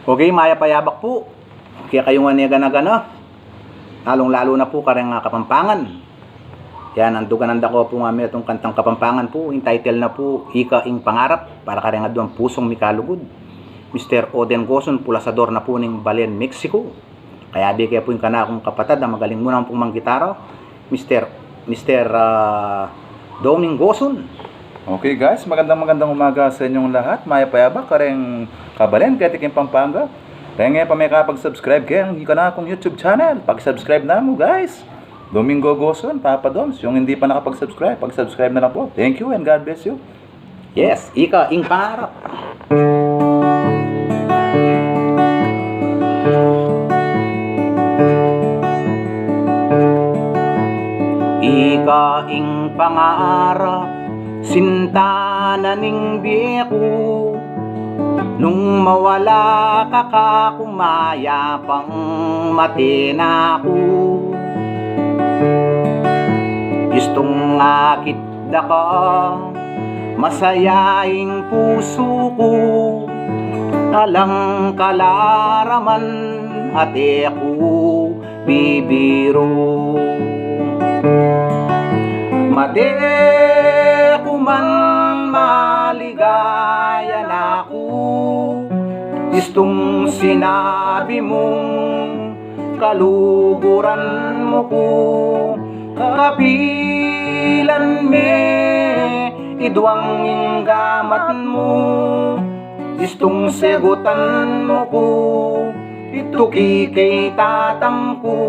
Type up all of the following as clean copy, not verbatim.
Okay, maya payabak po. Kaya kayo nga niya gana-gana. Lalong-lalo na po karang Kapampangan. Yan, ang dugananda ko po nga itong kantang Kapampangan po. Entitled na po, Ika ing Pangarap. Para karang adwang pusong mikalugod. Mr. Oden Goson, pulasador na po ng Balen, Mexico. Kaya kaya po yung kana akong kapatid na magaling muna pong manggitara. Mr. Doming Goson. Okay guys, magandang umaga sa inyong lahat. Maya payabak kareng Kabalen, Ketik yung Pampanga. Kaya nga pa may kapag-subscribe kaya hindi ka na akong YouTube channel. Pag-subscribe na mo guys. Domingo Goson, Papa Doms. Yung hindi pa nakapag-subscribe, pag-subscribe na lang po. Thank you and God bless you. Yes, Ika ing Pangarap. Ika ing pangarap, sinta na ning bieko. Nung mawala ka kumaya pang matina ko. Gustong akit da ka, masayaing puso ko. Alang kalaraman ate ako bibiro. Made ko man maligaya na ako. Gustong sinabi mong kaluguran mo ko. Kapilan me idwang inggamat mo. Gustong segutan mo ko. Ito kikay tatang ko.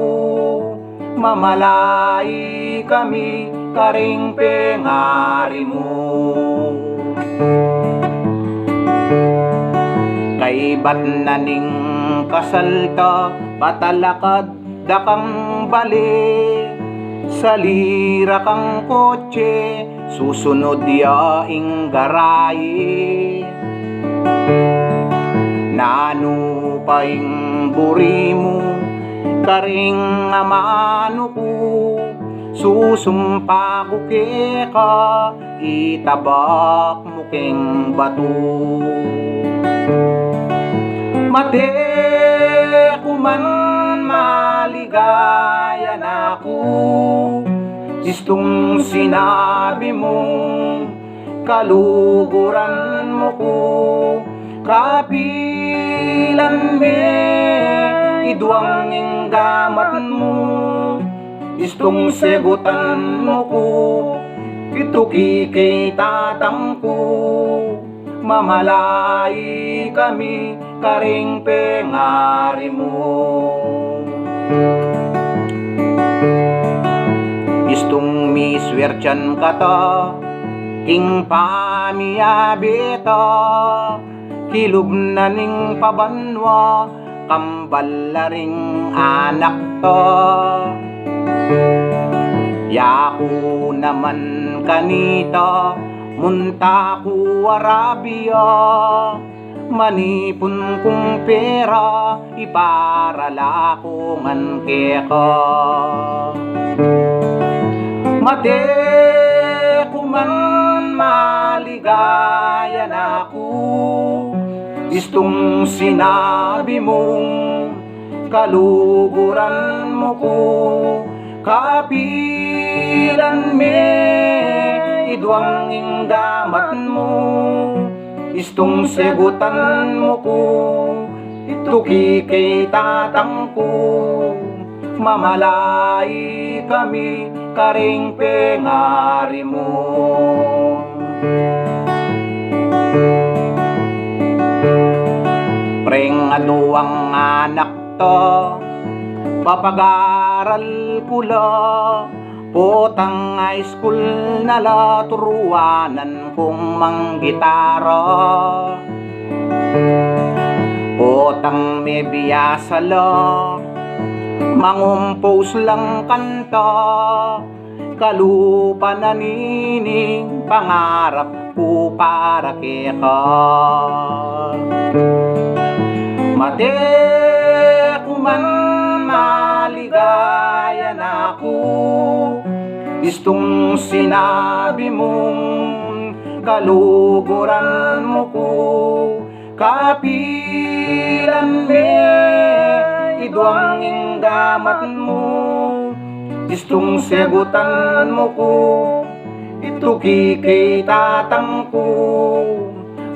Mamalay kami karing pengari mo. Kay ba't naning kasalta patalakad da kang bali. Sa lira kang kotse susunod yaing garay. Nano pa ing buri mo karing amano ko. Susumpa ko ka itabak mo keng bato. Mate ko man maligaya na ako. Gustong sinabi mong kaluguran mo ko. Kapilan me idwang inggamat mo. Gustong segutan mo ko. Ito kikay tatang ko. Mamalay kami karing pengari mo. Gustong miswertyan ka ta ing pamiyabita. Kilub na ning pabanwa kambal na ring anak to. Yaku naman kanita munta ku Arabia. Manipon kong pera iparala ko man keka. Mate ko man maligaya na ako. Gustong sinabi mong kaluguran mo ko. Kapilan me idwang inggamat mo. Gustong segutan mo ko. Ito kikay tatang ko. Mamalay kami karing pengari mo. Preng aduang anak to papag-aral pula. Potang high school na la turuanan kong manggitara. Potang may biyasa la mangumpos lang kanta. Kalupa na nining pangarap ko para keka. Mate ko man maligaya na ako. Gustong sinabi mong kaluguran mo ko. kapilan me idwang inggamat mo, istong segutan mo ko, ito kikay tatang ko,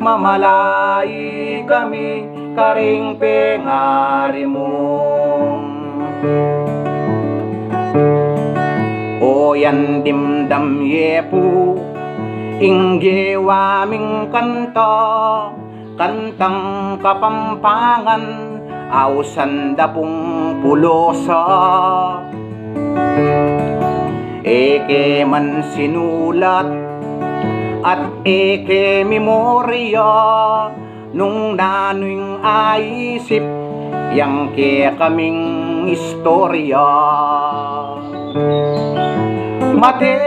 mamalay kami karing pengari mo. O yan dimdam yepu ingge waming kanta, kantang kapampangan ausan dapong pulosa. Eke man sinulat at eke memorya nung nanuing aisip yang ke kaming istorya. Mate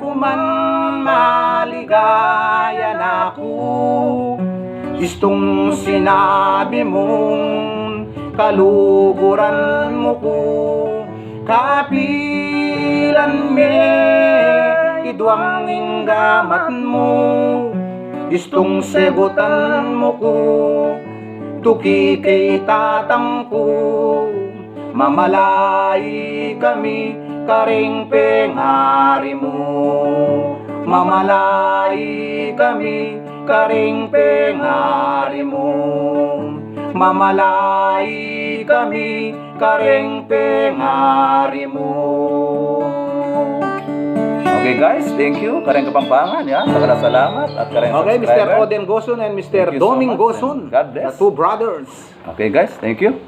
kuman maligaya na ako, istong sinabi mong kaluguran mo ko, kapilan me idwang inggamat mo, istong segutan mo ko, tuki kay tatang ko, mamalay kami karing pengari mo, mamalay kami karing pengari mo, mamalay kami karing pengari mo. Okay guys, thank you. Kareng Kapampangan, ya. Salamat at kareng Okay, Mr. subscriber. Oden Gosun and Mr. Thank you so Doming much, Gosun, and God bless. the two brothers. Okay guys, thank you.